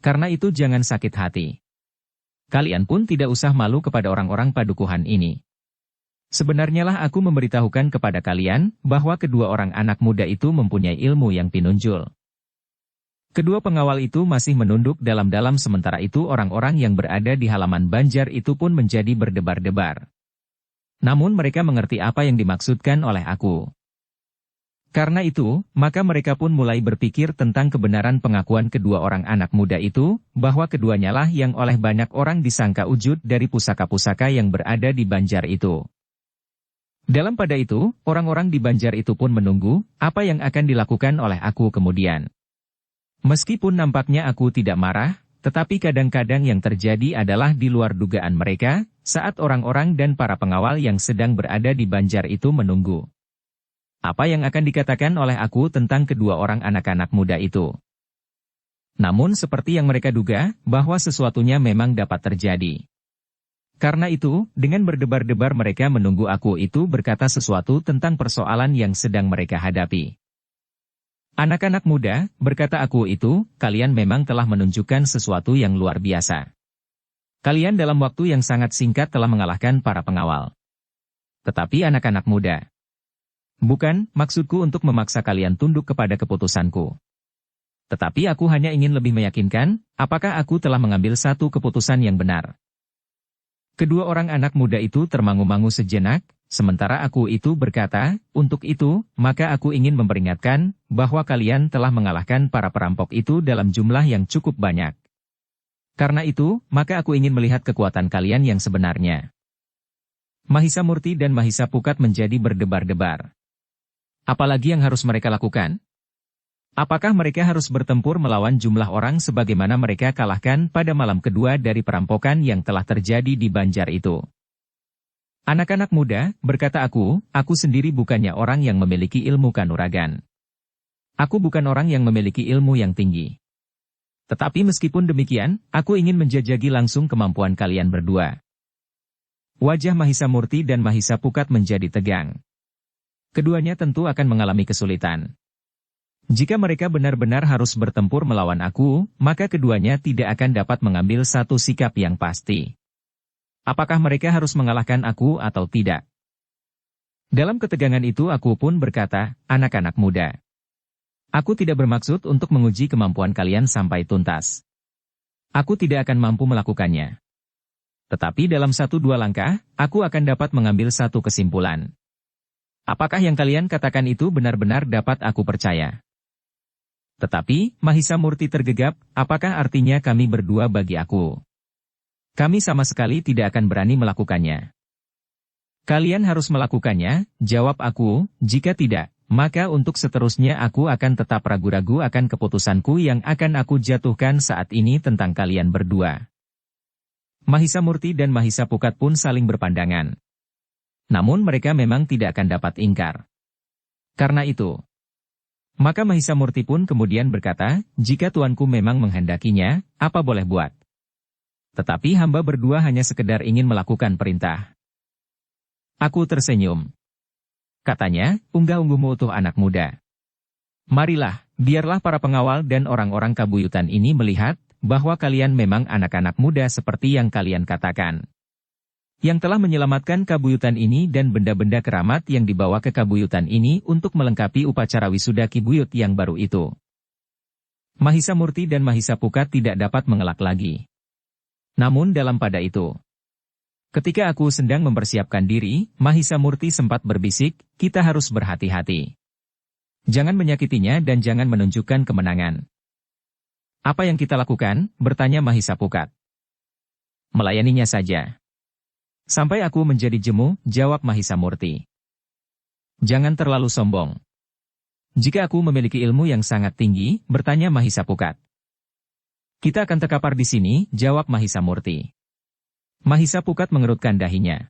Karena itu jangan sakit hati. Kalian pun tidak usah malu kepada orang-orang padukuhan ini. Sebenarnya lah aku memberitahukan kepada kalian, bahwa kedua orang anak muda itu mempunyai ilmu yang pinunjul." Kedua pengawal itu masih menunduk dalam-dalam sementara itu orang-orang yang berada di halaman Banjar itu pun menjadi berdebar-debar. Namun mereka mengerti apa yang dimaksudkan oleh aku. Karena itu, maka mereka pun mulai berpikir tentang kebenaran pengakuan kedua orang anak muda itu, bahwa keduanya lah yang oleh banyak orang disangka wujud dari pusaka-pusaka yang berada di Banjar itu. Dalam pada itu, orang-orang di Banjar itu pun menunggu, apa yang akan dilakukan oleh aku kemudian. Meskipun nampaknya aku tidak marah, Tetapi kadang-kadang yang terjadi adalah di luar dugaan mereka, saat orang-orang dan para pengawal yang sedang berada di Banjar itu menunggu. Apa yang akan dikatakan oleh aku tentang kedua orang anak-anak muda itu? Namun seperti yang mereka duga, bahwa sesuatunya memang dapat terjadi. Karena itu, dengan berdebar-debar mereka menunggu aku itu berkata sesuatu tentang persoalan yang sedang mereka hadapi. Anak-anak muda, berkata aku itu, kalian memang telah menunjukkan sesuatu yang luar biasa. Kalian dalam waktu yang sangat singkat telah mengalahkan para pengawal. Tetapi anak-anak muda, bukan maksudku untuk memaksa kalian tunduk kepada keputusanku. Tetapi aku hanya ingin lebih meyakinkan, apakah aku telah mengambil satu keputusan yang benar. Kedua orang anak muda itu termangu-mangu sejenak, sementara aku itu berkata, untuk itu, maka aku ingin memperingatkan, bahwa kalian telah mengalahkan para perampok itu dalam jumlah yang cukup banyak. Karena itu, maka aku ingin melihat kekuatan kalian yang sebenarnya. Mahisa Murti dan Mahisa Pukat menjadi berdebar-debar. Apalagi yang harus mereka lakukan? Apakah mereka harus bertempur melawan jumlah orang sebagaimana mereka kalahkan pada malam kedua dari perampokan yang telah terjadi di Banjar itu? Anak-anak muda, berkata aku sendiri bukannya orang yang memiliki ilmu kanuragan. Aku bukan orang yang memiliki ilmu yang tinggi. Tetapi meskipun demikian, aku ingin menjajaki langsung kemampuan kalian berdua. Wajah Mahisa Murti dan Mahisa Pukat menjadi tegang. Keduanya tentu akan mengalami kesulitan. Jika mereka benar-benar harus bertempur melawan aku, maka keduanya tidak akan dapat mengambil satu sikap yang pasti. Apakah mereka harus mengalahkan aku atau tidak? Dalam ketegangan itu aku pun berkata, anak-anak muda. Aku tidak bermaksud untuk menguji kemampuan kalian sampai tuntas. Aku tidak akan mampu melakukannya. Tetapi dalam 1-2 langkah, aku akan dapat mengambil satu kesimpulan. Apakah yang kalian katakan itu benar-benar dapat aku percaya? Tetapi, Mahisa Murti tergegap, apakah artinya kami berdua bagi aku? Kami sama sekali tidak akan berani melakukannya. Kalian harus melakukannya, jawab aku, jika tidak, maka untuk seterusnya aku akan tetap ragu-ragu akan keputusanku yang akan aku jatuhkan saat ini tentang kalian berdua. Mahisa Murti dan Mahisa Pukat pun saling berpandangan. Namun mereka memang tidak akan dapat ingkar. Karena itu, maka Mahisa Murti pun kemudian berkata, jika tuanku memang menghendakinya, apa boleh buat? Tetapi hamba berdua hanya sekedar ingin melakukan perintah. Aku tersenyum. Katanya, unggah-ungguhmu utuh anak muda. Marilah, biarlah para pengawal dan orang-orang kabuyutan ini melihat, bahwa kalian memang anak-anak muda seperti yang kalian katakan. Yang telah menyelamatkan kabuyutan ini dan benda-benda keramat yang dibawa ke kabuyutan ini untuk melengkapi upacara wisuda Kibuyut yang baru itu. Mahisa Murti dan Mahisa Pukat tidak dapat mengelak lagi. Namun dalam pada itu, ketika aku sedang mempersiapkan diri, Mahisa Murti sempat berbisik, kita harus berhati-hati. Jangan menyakitinya dan jangan menunjukkan kemenangan. Apa yang kita lakukan? Bertanya Mahisa Pukat. Melayaninya saja. Sampai aku menjadi jemu, jawab Mahisa Murti. Jangan terlalu sombong. Jika aku memiliki ilmu yang sangat tinggi, bertanya Mahisa Pukat. Kita akan terkapar di sini, jawab Mahisa Murti. Mahisa Pukat mengerutkan dahinya.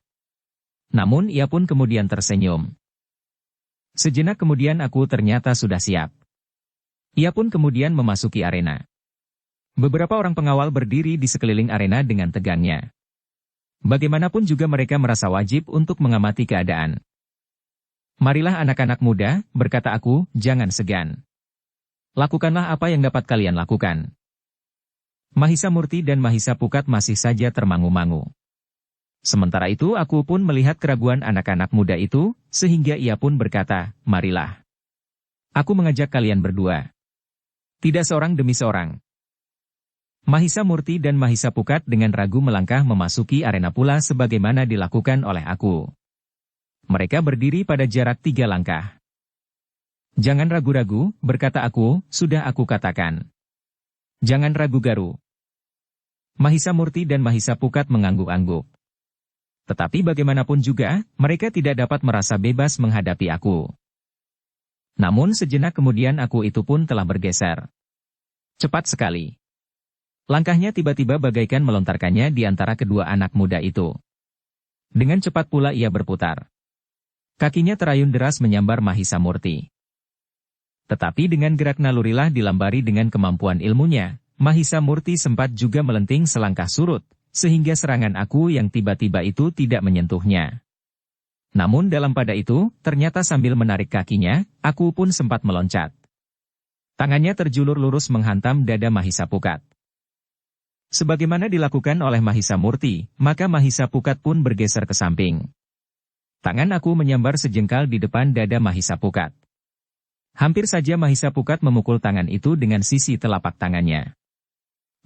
Namun ia pun kemudian tersenyum. Sejenak kemudian aku ternyata sudah siap. Ia pun kemudian memasuki arena. Beberapa orang pengawal berdiri di sekeliling arena dengan tegangnya. Bagaimanapun juga mereka merasa wajib untuk mengamati keadaan. Marilah anak-anak muda, berkata aku, jangan segan. Lakukanlah apa yang dapat kalian lakukan. Mahisa Murti dan Mahisa Pukat masih saja termangu-mangu. Sementara itu aku pun melihat keraguan anak-anak muda itu, sehingga ia pun berkata, marilah. Aku mengajak kalian berdua. Tidak seorang demi seorang. Mahisa Murti dan Mahisa Pukat dengan ragu melangkah memasuki arena pula sebagaimana dilakukan oleh aku. Mereka berdiri pada jarak 3 langkah. Jangan ragu-ragu, berkata aku, sudah aku katakan. Jangan ragu garu. Mahisa Murti dan Mahisa Pukat mengangguk-angguk. Tetapi bagaimanapun juga, mereka tidak dapat merasa bebas menghadapi aku. Namun sejenak kemudian aku itu pun telah bergeser. Cepat sekali. Langkahnya tiba-tiba bagaikan melontarkannya di antara kedua anak muda itu. Dengan cepat pula ia berputar. Kakinya terayun deras menyambar Mahisa Murti. Tetapi dengan gerak nalurilah dilambari dengan kemampuan ilmunya, Mahisa Murti sempat juga melenting selangkah surut, sehingga serangan aku yang tiba-tiba itu tidak menyentuhnya. Namun dalam pada itu, ternyata sambil menarik kakinya, aku pun sempat meloncat. Tangannya terjulur lurus menghantam dada Mahisa Pukat. Sebagaimana dilakukan oleh Mahisa Murti, maka Mahisa Pukat pun bergeser ke samping. Tangan aku menyambar sejengkal di depan dada Mahisa Pukat. Hampir saja Mahisa Pukat memukul tangan itu dengan sisi telapak tangannya.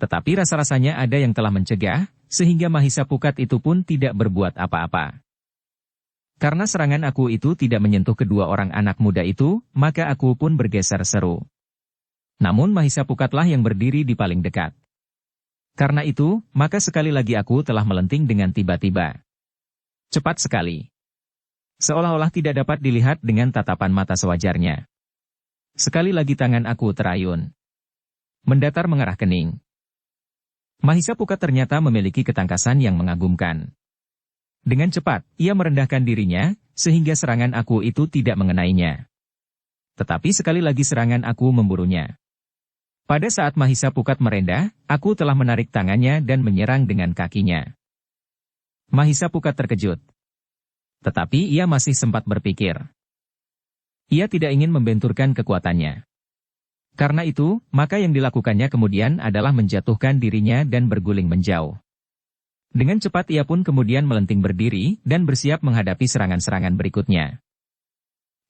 Tetapi rasa-rasanya ada yang telah mencegah, sehingga Mahisa Pukat itu pun tidak berbuat apa-apa. Karena serangan aku itu tidak menyentuh kedua orang anak muda itu, maka aku pun bergeser seru. Namun Mahisa Pukatlah yang berdiri di paling dekat. Karena itu, maka sekali lagi aku telah melenting dengan tiba-tiba. Cepat sekali. Seolah-olah tidak dapat dilihat dengan tatapan mata sewajarnya. Sekali lagi tangan aku terayun. Mendatar mengarah kening. Mahisa Pukat ternyata memiliki ketangkasan yang mengagumkan. Dengan cepat, ia merendahkan dirinya, sehingga serangan aku itu tidak mengenainya. Tetapi sekali lagi serangan aku memburunya. Pada saat Mahisa Pukat merendah, aku telah menarik tangannya dan menyerang dengan kakinya. Mahisa Pukat terkejut. Tetapi ia masih sempat berpikir. Ia tidak ingin membenturkan kekuatannya. Karena itu, maka yang dilakukannya kemudian adalah menjatuhkan dirinya dan berguling menjauh. Dengan cepat ia pun kemudian melenting berdiri dan bersiap menghadapi serangan-serangan berikutnya.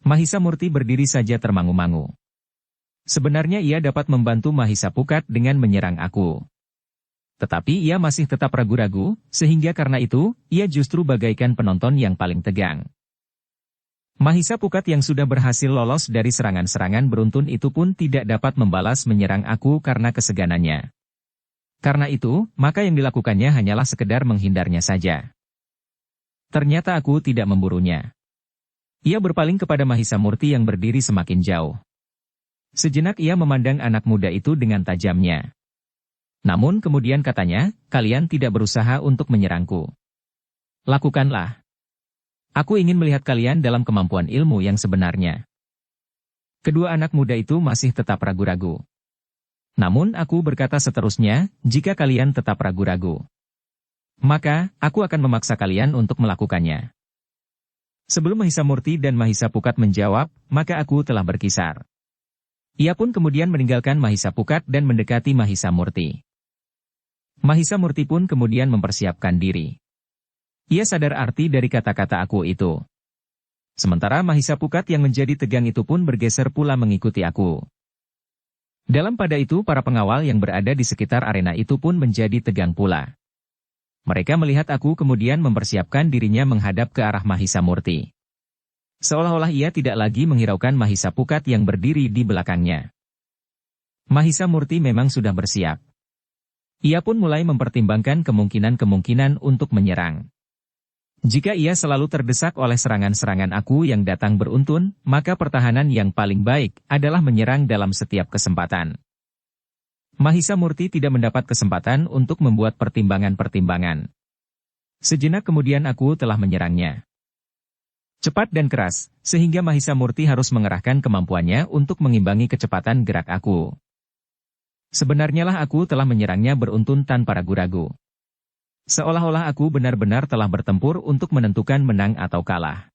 Mahisa Murti berdiri saja termangu-mangu. Sebenarnya ia dapat membantu Mahisa Pukat dengan menyerang aku. Tetapi ia masih tetap ragu-ragu, sehingga karena itu, ia justru bagaikan penonton yang paling tegang. Mahisa Pukat yang sudah berhasil lolos dari serangan-serangan beruntun itu pun tidak dapat membalas menyerang aku karena keseganannya. Karena itu, maka yang dilakukannya hanyalah sekedar menghindarnya saja. Ternyata aku tidak memburunya. Ia berpaling kepada Mahisa Murti yang berdiri semakin jauh. Sejenak ia memandang anak muda itu dengan tajamnya. Namun kemudian katanya, kalian tidak berusaha untuk menyerangku. Lakukanlah. Aku ingin melihat kalian dalam kemampuan ilmu yang sebenarnya. Kedua anak muda itu masih tetap ragu-ragu. Namun aku berkata seterusnya, jika kalian tetap ragu-ragu, maka aku akan memaksa kalian untuk melakukannya. Sebelum Mahisa Murti dan Mahisa Pukat menjawab, maka aku telah berkisar. Ia pun kemudian meninggalkan Mahisa Pukat dan mendekati Mahisa Murti. Mahisa Murti pun kemudian mempersiapkan diri. Ia sadar arti dari kata-kata aku itu. Sementara Mahisa Pukat yang menjadi tegang itu pun bergeser pula mengikuti aku. Dalam pada itu para pengawal yang berada di sekitar arena itu pun menjadi tegang pula. Mereka melihat aku kemudian mempersiapkan dirinya menghadap ke arah Mahisa Murti. Seolah-olah ia tidak lagi menghiraukan Mahisa Pukat yang berdiri di belakangnya. Mahisa Murti memang sudah bersiap. Ia pun mulai mempertimbangkan kemungkinan-kemungkinan untuk menyerang. Jika ia selalu terdesak oleh serangan-serangan aku yang datang beruntun, maka pertahanan yang paling baik adalah menyerang dalam setiap kesempatan. Mahisa Murti tidak mendapat kesempatan untuk membuat pertimbangan-pertimbangan. Sejenak kemudian aku telah menyerangnya. Cepat dan keras, sehingga Mahisa Murti harus mengerahkan kemampuannya untuk mengimbangi kecepatan gerak aku. Sebenarnya lah aku telah menyerangnya beruntun tanpa ragu-ragu. Seolah-olah aku benar-benar telah bertempur untuk menentukan menang atau kalah.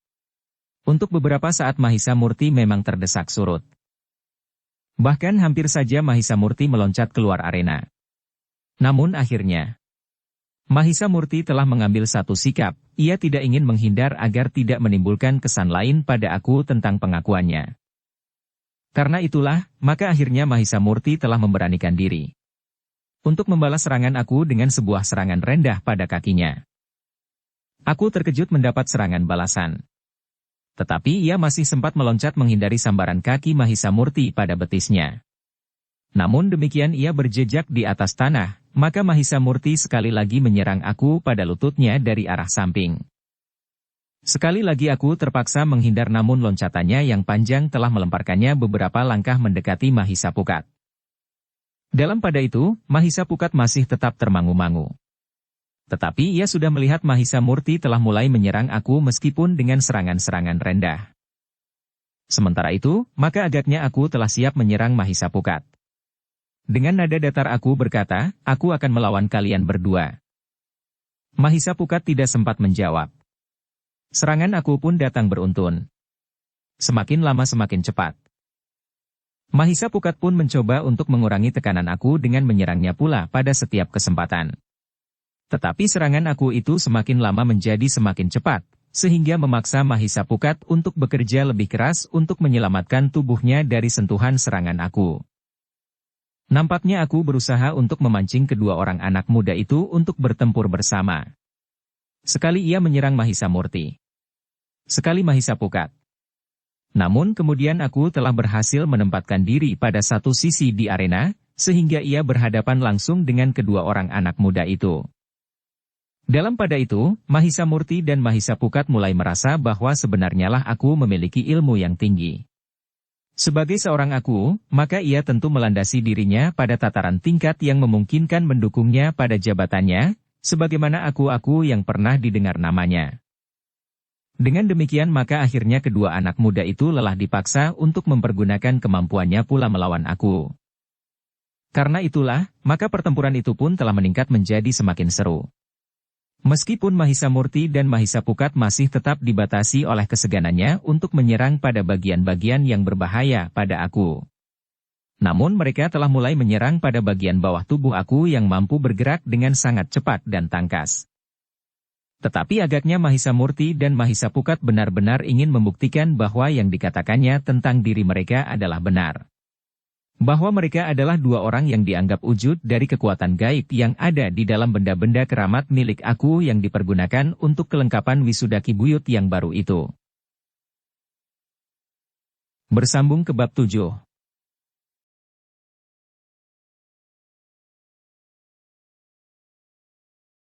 Untuk beberapa saat Mahisa Murti memang terdesak surut. Bahkan hampir saja Mahisa Murti meloncat keluar arena. Namun akhirnya, Mahisa Murti telah mengambil satu sikap, ia tidak ingin menghindar agar tidak menimbulkan kesan lain pada aku tentang pengakuannya. Karena itulah, maka akhirnya Mahisa Murti telah memberanikan diri untuk membalas serangan aku dengan sebuah serangan rendah pada kakinya. Aku terkejut mendapat serangan balasan. Tetapi ia masih sempat meloncat menghindari sambaran kaki Mahisa Murti pada betisnya. Namun demikian ia berjejak di atas tanah, maka Mahisa Murti sekali lagi menyerang aku pada lututnya dari arah samping. Sekali lagi aku terpaksa menghindar namun loncatannya yang panjang telah melemparkannya beberapa langkah mendekati Mahisa Pukat. Dalam pada itu, Mahisa Pukat masih tetap termangu-mangu. Tetapi ia sudah melihat Mahisa Murti telah mulai menyerang aku meskipun dengan serangan-serangan rendah. Sementara itu, maka agaknya aku telah siap menyerang Mahisa Pukat. Dengan nada datar aku berkata, aku akan melawan kalian berdua. Mahisa Pukat tidak sempat menjawab. Serangan aku pun datang beruntun. Semakin lama semakin cepat. Mahisa Pukat pun mencoba untuk mengurangi tekanan aku dengan menyerangnya pula pada setiap kesempatan. Tetapi serangan aku itu semakin lama menjadi semakin cepat, sehingga memaksa Mahisa Pukat untuk bekerja lebih keras untuk menyelamatkan tubuhnya dari sentuhan serangan aku. Nampaknya aku berusaha untuk memancing kedua orang anak muda itu untuk bertempur bersama. Sekali ia menyerang Mahisa Murti. Sekali Mahisa Pukat. Namun kemudian aku telah berhasil menempatkan diri pada satu sisi di arena, sehingga ia berhadapan langsung dengan kedua orang anak muda itu. Dalam pada itu, Mahisa Murti dan Mahisa Pukat mulai merasa bahwa sebenarnya lah aku memiliki ilmu yang tinggi. Sebagai seorang aku, maka ia tentu melandasi dirinya pada tataran tingkat yang memungkinkan mendukungnya pada jabatannya, sebagaimana aku yang pernah didengar namanya. Dengan demikian maka akhirnya kedua anak muda itu lelah dipaksa untuk mempergunakan kemampuannya pula melawan aku. Karena itulah, maka pertempuran itu pun telah meningkat menjadi semakin seru. Meskipun Mahisa Murti dan Mahisa Pukat masih tetap dibatasi oleh keseganannya untuk menyerang pada bagian-bagian yang berbahaya pada aku. Namun mereka telah mulai menyerang pada bagian bawah tubuh aku yang mampu bergerak dengan sangat cepat dan tangkas. Tetapi agaknya Mahisa Murti dan Mahisa Pukat benar-benar ingin membuktikan bahwa yang dikatakannya tentang diri mereka adalah benar. Bahwa mereka adalah dua orang yang dianggap wujud dari kekuatan gaib yang ada di dalam benda-benda keramat milik aku yang dipergunakan untuk kelengkapan wisuda Kibuyut yang baru itu. Bersambung ke bab 7.